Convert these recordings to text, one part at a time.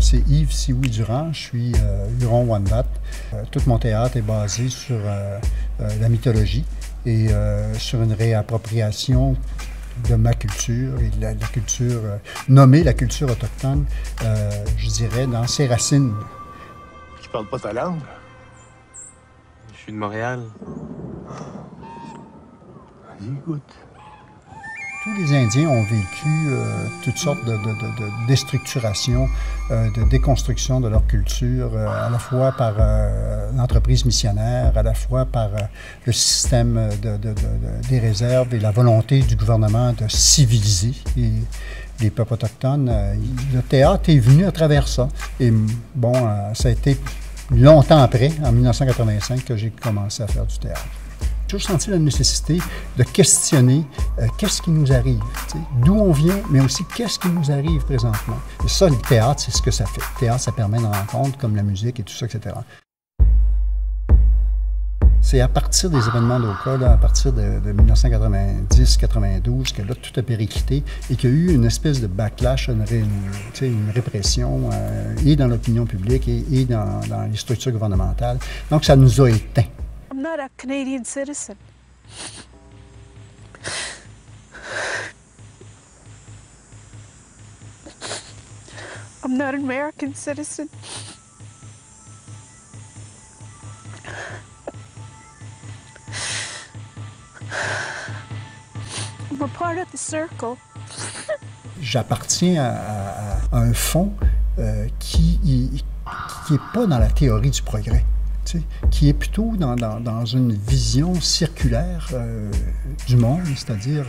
c'est Yves Sioui Durand, je suis Huron-Wendat. Tout mon théâtre est basé sur la mythologie et sur une réappropriation de ma culture et de la culture, nommée la culture autochtone, je dirais, dans ses racines. Tu parles pas ta langue? Je suis de Montréal. Vas-y, écoute. Tous les Indiens ont vécu toutes sortes de déstructuration, de déconstruction de leur culture, à la fois par l'entreprise missionnaire, à la fois par le système des réserves et la volonté du gouvernement de civiliser les peuples autochtones. Le théâtre est venu à travers ça. Et bon, ça a été longtemps après, en 1985, que j'ai commencé à faire du théâtre. J'ai toujours senti la nécessité de questionner qu'est-ce qui nous arrive, d'où on vient, mais aussi qu'est-ce qui nous arrive présentement. Et ça, le théâtre, c'est ce que ça fait. Le théâtre, ça permet de rencontres comme la musique et tout ça, etc. C'est à partir des événements d'Oka, à partir de 1990-92, que là, tout a périclité et qu'il y a eu une espèce de backlash, une répression, et dans l'opinion publique et dans les structures gouvernementales. Donc, ça nous a éteints. I'm not a Canadian citizen. I'm not an American citizen. I'm a part of the circle. J'appartiens à un fond qui n'est pas dans la théorie du progrès. Qui est plutôt dans une vision circulaire du monde, c'est-à-dire,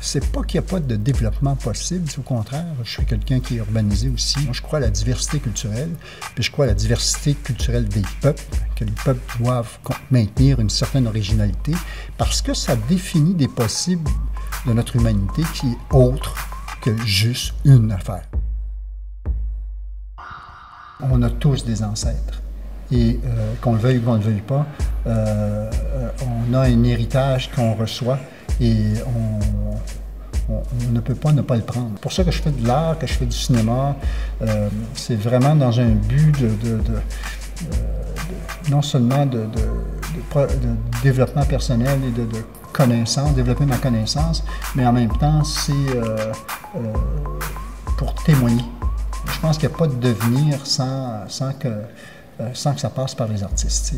c'est pas qu'il n'y a pas de développement possible, au contraire, je suis quelqu'un qui est urbanisé aussi. Moi, je crois à la diversité culturelle, puis je crois à la diversité culturelle des peuples, que les peuples doivent maintenir une certaine originalité, parce que ça définit des possibles de notre humanité qui est autre que juste une affaire. On a tous des ancêtres. Et qu'on le veuille ou qu'on ne le veuille pas, on a un héritage qu'on reçoit et on ne peut pas ne pas le prendre. C'est pour ça que je fais de l'art, que je fais du cinéma, c'est vraiment dans un but non seulement de développement personnel et de connaissance, développer ma connaissance, mais en même temps, c'est pour témoigner. Je pense qu'il n'y a pas de devenir sans que ça passe par les artistes.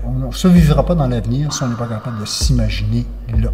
On ne survivra pas dans l'avenir si on n'est pas capable de s'imaginer là.